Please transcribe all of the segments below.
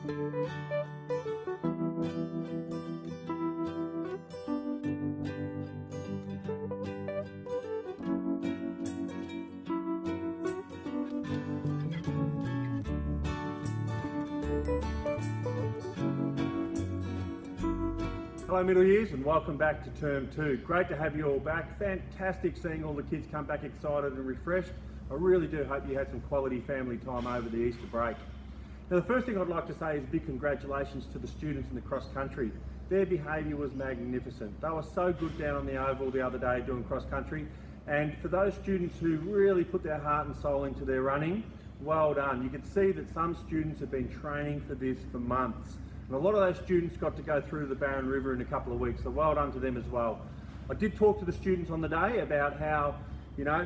Hello middle years and welcome back to term 2. Great to have you all back. Fantastic seeing all the kids come back excited and refreshed. I really do hope you had some quality family time over the Easter break. Now the first thing I'd like to say is a big congratulations to the students in the cross country. Their behaviour was magnificent. They were so good down on the oval the other day doing cross country, and for those students who really put their heart and soul into their running, well done. You could see that some students have been training for this for months. And a lot of those students got to go through the Barron River in a couple of weeks, so well done to them as well. I did talk to the students on the day about how,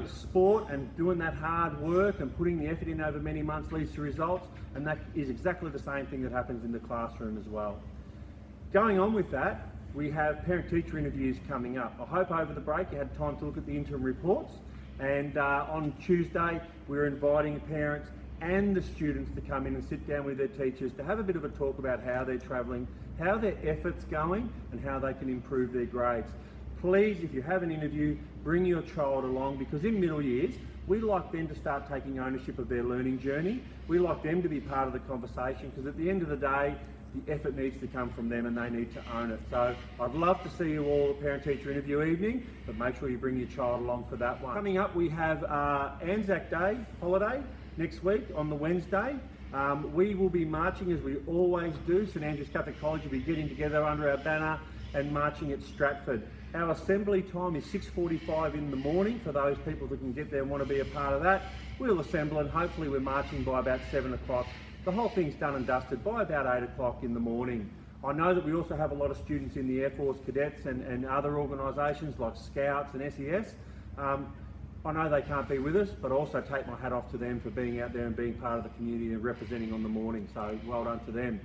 sport and doing that hard work and putting the effort in over many months leads to results, and that is exactly the same thing that happens in the classroom as well. Going on with that, we have parent-teacher interviews coming up. I hope over the break you had time to look at the interim reports, and on Tuesday we're inviting parents and the students to come in and sit down with their teachers to have a bit of a talk about how they're travelling, how their effort's going, and how they can improve their grades. Please, if you have an interview, bring your child along, because in middle years, we like them to start taking ownership of their learning journey. We like them to be part of the conversation, because at the end of the day, the effort needs to come from them and they need to own it. So I'd love to see you all at parent-teacher interview evening, but make sure you bring your child along for that one. Coming up, we have Anzac Day holiday next week on the Wednesday. We will be marching as we always do. St Andrew's Catholic College will be getting together under our banner and marching at Stratford. Our assembly time is 6:45 in the morning for those people that can get there and want to be a part of that. We'll assemble and hopefully we're marching by about 7 o'clock. The whole thing's done and dusted by about 8 o'clock in the morning. I know that we also have a lot of students in the Air Force cadets and other organisations like Scouts and SES. I know they can't be with us, but I also take my hat off to them for being out there and being part of the community and representing on the morning, so well done to them.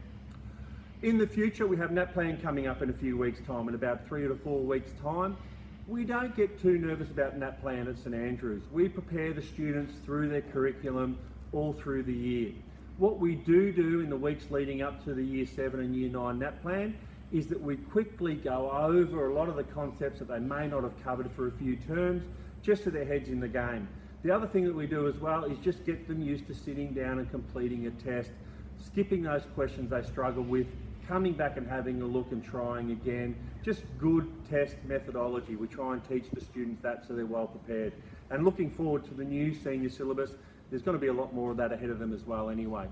In the future, we have NAPLAN coming up in a few weeks' time, in about 3 to 4 weeks' time. We don't get too nervous about NAPLAN at St Andrews. We prepare the students through their curriculum all through the year. What we do in the weeks leading up to the Year 7 and Year 9 NAPLAN is that we quickly go over a lot of the concepts that they may not have covered for a few terms, just so their heads in the game. The other thing that we do as well is just get them used to sitting down and completing a test, skipping those questions they struggle with, coming back and having a look and trying again. Just good test methodology. We try and teach the students that so they're well prepared. And looking forward to the new senior syllabus, there's going to be a lot more of that ahead of them as well anyway.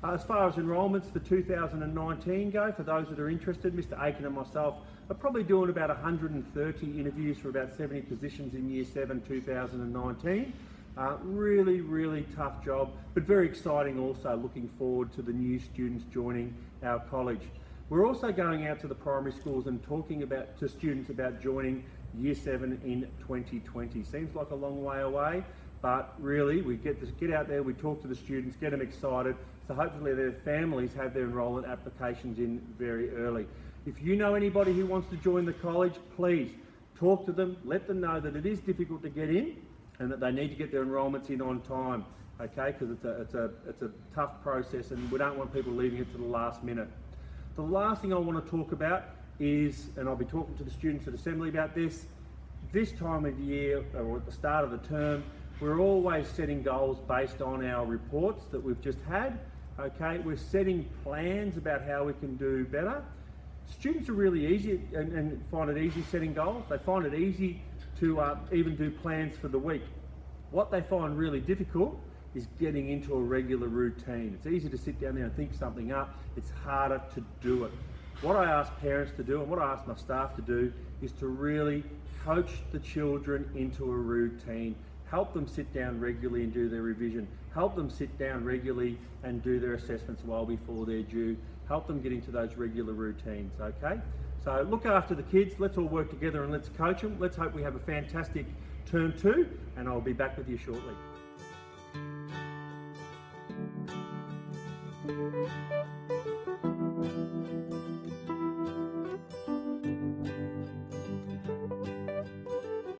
As far as enrolments for 2019 go, for those that are interested, Mr Aiken and myself are probably doing about 130 interviews for about 70 positions in Year 7 2019. Really tough job, but very exciting also, looking forward to the new students joining our college. We're also going out to the primary schools and talking to students about joining Year 7 in 2020. Seems like a long way away, but really we get out there, we talk to the students, get them excited, so hopefully their families have their enrolment applications in very early. If you know anybody who wants to join the college, please talk to them, let them know that it is difficult to get in and that they need to get their enrolments in on time, okay? Because it's a tough process and we don't want people leaving it to the last minute. The last thing I want to talk about is, and I'll be talking to the students at Assembly about this time of year, or at the start of the term, we're always setting goals based on our reports that we've just had, okay? We're setting plans about how we can do better. Students are really easy and find it easy setting goals. They find it easy to even do plans for the week. What they find really difficult is getting into a regular routine. It's easy to sit down there and think something up. It's harder to do it. What I ask parents to do and what I ask my staff to do is to really coach the children into a routine. Help them sit down regularly and do their revision. Help them sit down regularly and do their assessments well before they're due. Help them get into those regular routines, okay? So look after the kids, let's all work together and let's coach them. Let's hope we have a fantastic term 2, and I'll be back with you shortly.